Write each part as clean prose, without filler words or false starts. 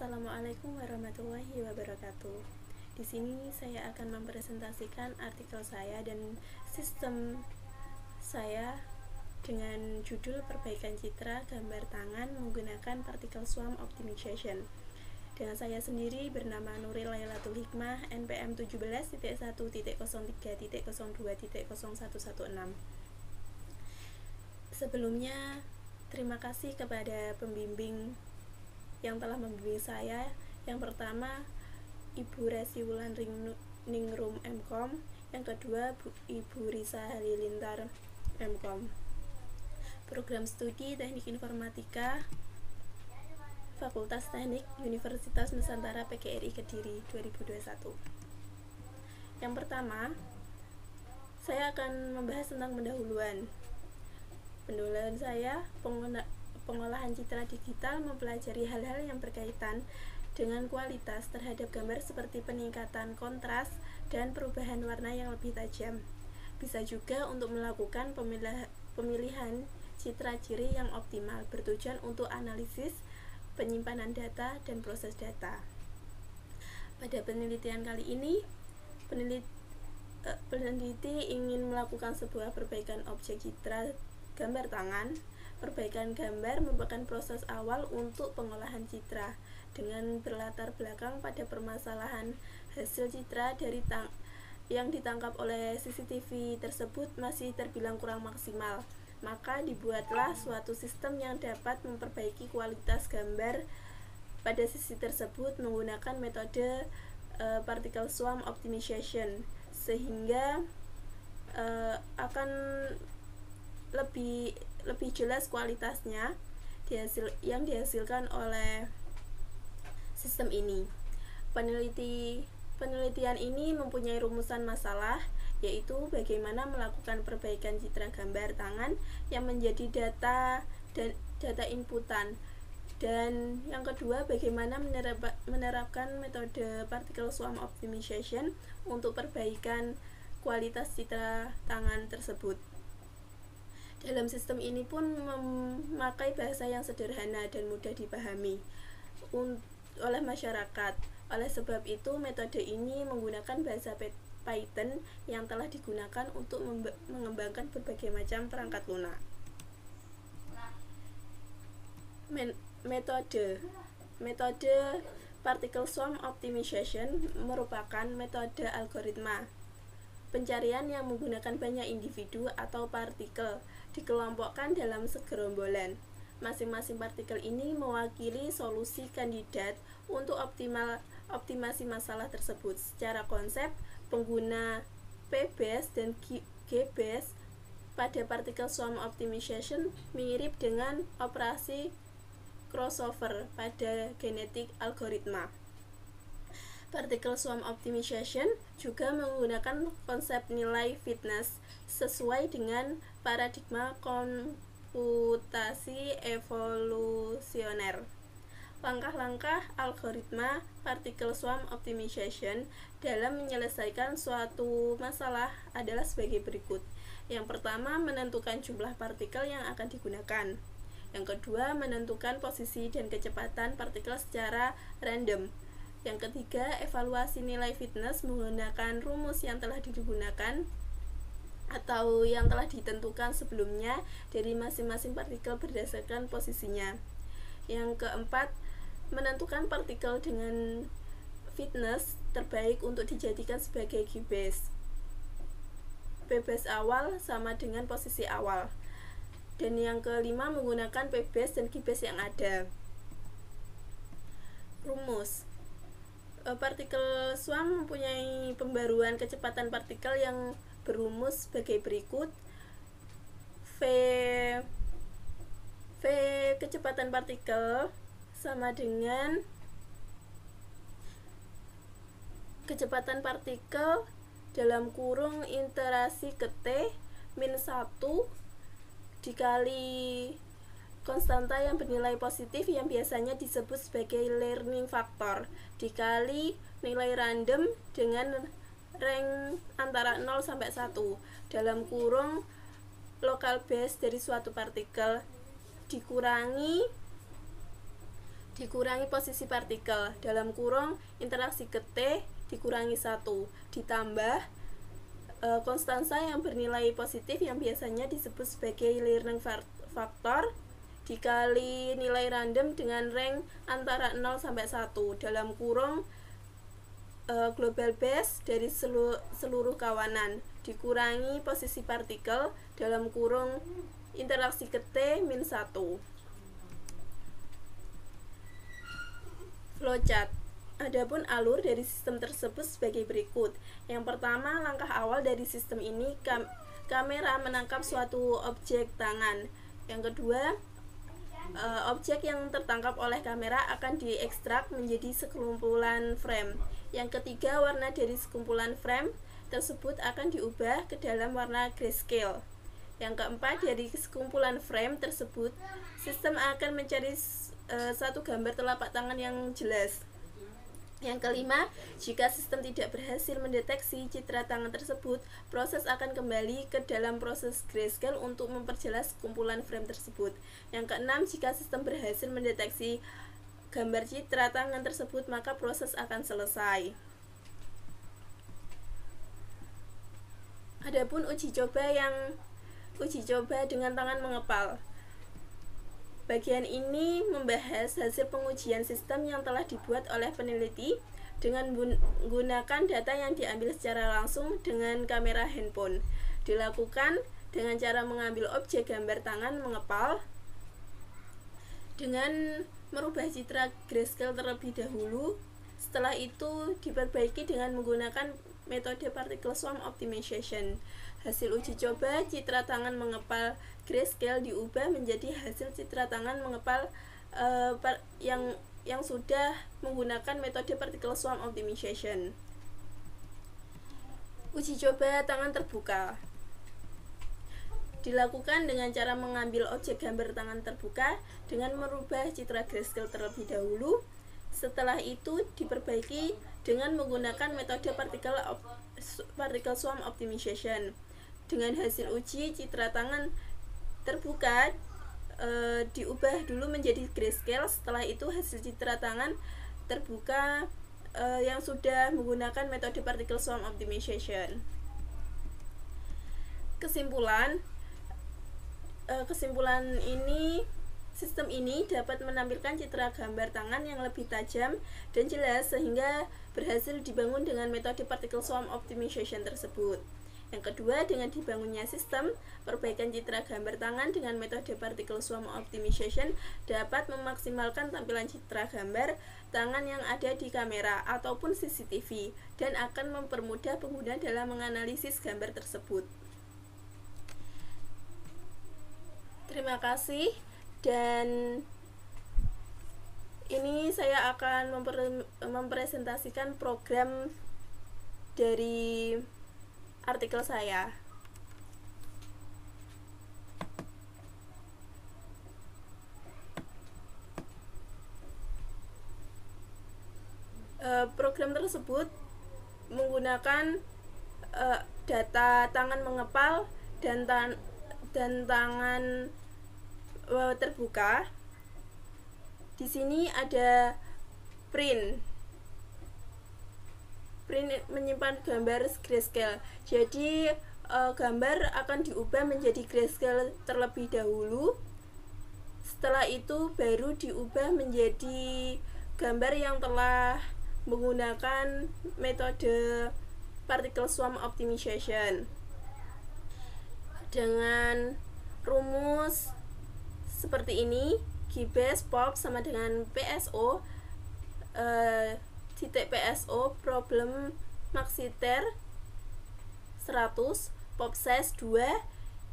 Assalamualaikum warahmatullahi wabarakatuh. Di sini saya akan mempresentasikan artikel saya dan sistem saya dengan judul Perbaikan Citra Gambar Tangan Menggunakan Particle Swarm Optimization. Dengan saya sendiri bernama Nuril Lailatul Hikmah, NPM 17.1.0.02.0116. Sebelumnya, terima kasih kepada pembimbing yang telah membimbing saya. Yang pertama, Ibu Resi Wulandringrum MKom. Yang kedua, Ibu Risa Halilintar MKom. Program Studi Teknik Informatika Fakultas Teknik Universitas Nusantara PGRI Kediri 2021. Yang pertama, saya akan membahas tentang pendahuluan. Pendahuluan saya, pengolahan citra digital mempelajari hal-hal yang berkaitan dengan kualitas terhadap gambar seperti peningkatan kontras dan perubahan warna yang lebih tajam. Bisa juga untuk melakukan pemilihan citra ciri yang optimal bertujuan untuk analisis, penyimpanan data, dan proses data. Pada penelitian kali ini, peneliti ingin melakukan sebuah perbaikan objek citra gambar tangan. Perbaikan gambar merupakan proses awal untuk pengolahan citra dengan berlatar belakang pada permasalahan hasil citra dari yang ditangkap oleh CCTV tersebut masih terbilang kurang maksimal. Maka dibuatlah suatu sistem yang dapat memperbaiki kualitas gambar pada sisi tersebut menggunakan metode Particle Swarm Optimization, sehingga akan lebih jelas kualitasnya yang dihasilkan oleh sistem ini. Penelitian ini mempunyai rumusan masalah, yaitu bagaimana melakukan perbaikan citra gambar tangan yang menjadi data inputan, dan yang kedua, bagaimana menerapkan metode Particle Swarm Optimization untuk perbaikan kualitas citra tangan tersebut. Dalam sistem ini pun memakai bahasa yang sederhana dan mudah dipahami oleh masyarakat. Oleh sebab itu, metode ini menggunakan bahasa Python yang telah digunakan untuk mengembangkan berbagai macam perangkat lunak. Metode Particle Swarm Optimization merupakan metode algoritma pencarian yang menggunakan banyak individu atau partikel dikelompokkan dalam segerombolan. Masing-masing partikel ini mewakili solusi kandidat untuk optimasi masalah tersebut. Secara konsep, pengguna P-base dan G-base pada Particle Swarm Optimization mirip dengan operasi crossover pada genetik algoritma. Particle Swarm Optimization juga menggunakan konsep nilai fitness sesuai dengan paradigma komputasi evolusioner. Langkah-langkah algoritma Particle Swarm Optimization dalam menyelesaikan suatu masalah adalah sebagai berikut. Yang pertama, menentukan jumlah partikel yang akan digunakan. Yang kedua, menentukan posisi dan kecepatan partikel secara random. Yang ketiga, evaluasi nilai fitness menggunakan rumus yang telah digunakan atau yang telah ditentukan sebelumnya dari masing-masing partikel berdasarkan posisinya. Yang keempat, menentukan partikel dengan fitness terbaik untuk dijadikan sebagai G-base. P-base awal sama dengan posisi awal. Dan yang kelima, menggunakan P-base dan G-base yang ada. Rumus Particle Swarm mempunyai pembaruan kecepatan partikel yang berumus sebagai berikut. V kecepatan partikel sama dengan kecepatan partikel dalam kurung iterasi ke T min 1 dikali konstanta yang bernilai positif yang biasanya disebut sebagai learning factor dikali nilai random dengan rank antara 0 sampai 1 dalam kurung local base dari suatu partikel dikurangi dikurangi posisi partikel dalam kurung interaksi ke T dikurangi 1 ditambah konstansa yang bernilai positif yang biasanya disebut sebagai learning factor dikali nilai random dengan range antara 0 sampai 1 dalam kurung global base dari seluruh kawanan dikurangi posisi partikel dalam kurung interaksi ke T min 1. Flowchart. Adapun alur dari sistem tersebut sebagai berikut. Yang pertama, langkah awal dari sistem ini kamera menangkap suatu objek tangan. Yang kedua, objek yang tertangkap oleh kamera akan diekstrak menjadi sekumpulan frame. Yang ketiga, warna dari sekumpulan frame tersebut akan diubah ke dalam warna grayscale. Yang keempat, dari sekumpulan frame tersebut, sistem akan mencari satu gambar telapak tangan yang jelas. Yang kelima, jika sistem tidak berhasil mendeteksi citra tangan tersebut, proses akan kembali ke dalam proses grayscale untuk memperjelas kumpulan frame tersebut. Yang keenam, jika sistem berhasil mendeteksi gambar citra tangan tersebut, maka proses akan selesai. Adapun uji coba dengan tangan mengepal. Bagian ini membahas hasil pengujian sistem yang telah dibuat oleh peneliti dengan menggunakan data yang diambil secara langsung dengan kamera handphone. Dilakukan dengan cara mengambil objek gambar tangan mengepal dengan merubah citra grayscale terlebih dahulu. Setelah itu diperbaiki dengan menggunakan metode particle swarm optimization. Hasil uji coba citra tangan mengepal grayscale diubah menjadi hasil citra tangan mengepal yang sudah menggunakan metode particle swarm optimization. Uji coba tangan terbuka dilakukan dengan cara mengambil objek gambar tangan terbuka dengan merubah citra grayscale terlebih dahulu. Setelah itu diperbaiki dengan menggunakan metode particle swarm optimization. Dengan hasil uji citra tangan terbuka diubah dulu menjadi grayscale. Setelah itu hasil citra tangan terbuka yang sudah menggunakan metode particle swarm optimization. Kesimpulan ini, sistem ini dapat menampilkan citra gambar tangan yang lebih tajam dan jelas sehingga berhasil dibangun dengan metode particle swarm optimization tersebut. Yang kedua, dengan dibangunnya sistem, perbaikan citra gambar tangan dengan metode particle swarm optimization dapat memaksimalkan tampilan citra gambar tangan yang ada di kamera ataupun CCTV dan akan mempermudah pengguna dalam menganalisis gambar tersebut. Terima kasih, dan ini saya akan mempresentasikan program dari artikel saya. Program tersebut menggunakan data tangan mengepal dan tangan terbuka. Di sini ada print menyimpan gambar grayscale. Jadi gambar akan diubah menjadi grayscale terlebih dahulu. Setelah itu baru diubah menjadi gambar yang telah menggunakan metode particle swarm optimization dengan rumus seperti ini. GBase pop sama dengan PSO titik PSO problem maxiter 100 pop size 2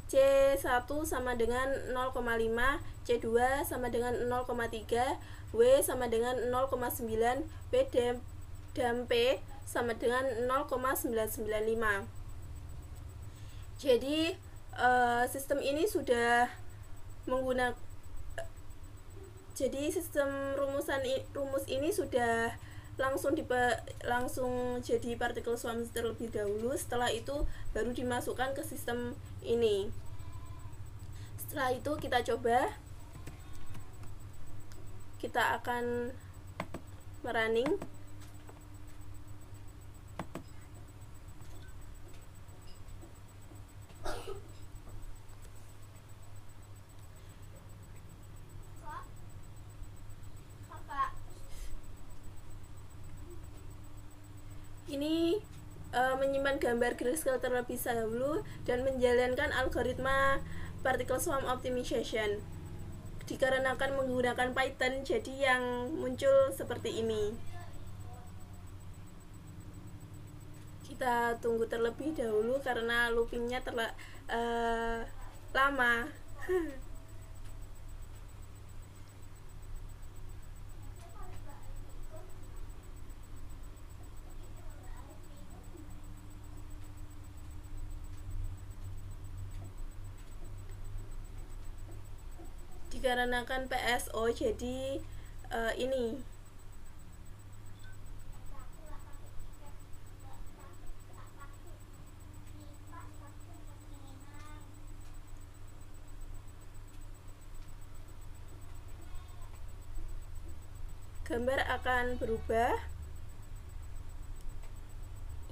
C1 sama dengan 0,5 C2 sama dengan 0,3 W sama dengan 0,9 P dan P sama dengan 0,995. Jadi sistem ini sudah menggunakan sistem rumus ini sudah langsung jadi particle swarm terlebih dahulu. Setelah itu baru dimasukkan ke sistem ini. Setelah itu kita coba. kita akan merunning. Ini menyimpan gambar grayscale terlebih dahulu dan menjalankan algoritma particle swarm optimization. Dikarenakan menggunakan Python, jadi yang muncul seperti ini. Kita tunggu terlebih dahulu karena loopingnya lama. Dikarenakan PSO, jadi ini gambar akan berubah.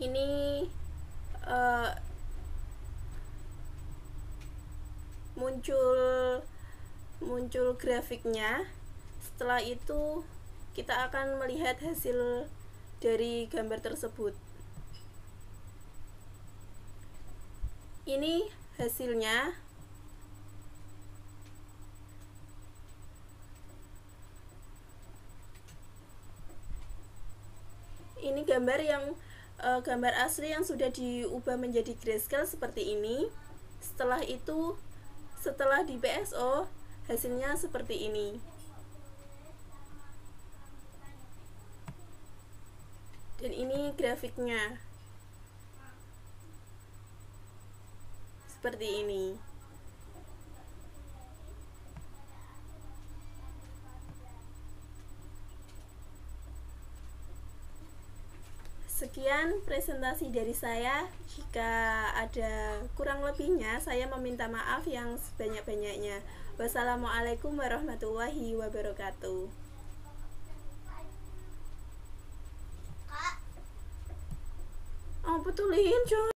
Ini muncul grafiknya. Setelah itu kita akan melihat hasil dari gambar tersebut. Ini hasilnya. Ini gambar asli yang sudah diubah menjadi grayscale seperti ini. Setelah itu, setelah di PSO, hasilnya seperti ini. Dan ini grafiknya seperti ini. Sekian presentasi dari saya. Jika ada kurang lebihnya, saya meminta maaf yang sebanyak-banyaknya. Wassalamualaikum warahmatullahi wabarakatuh. Oh, betulin, John.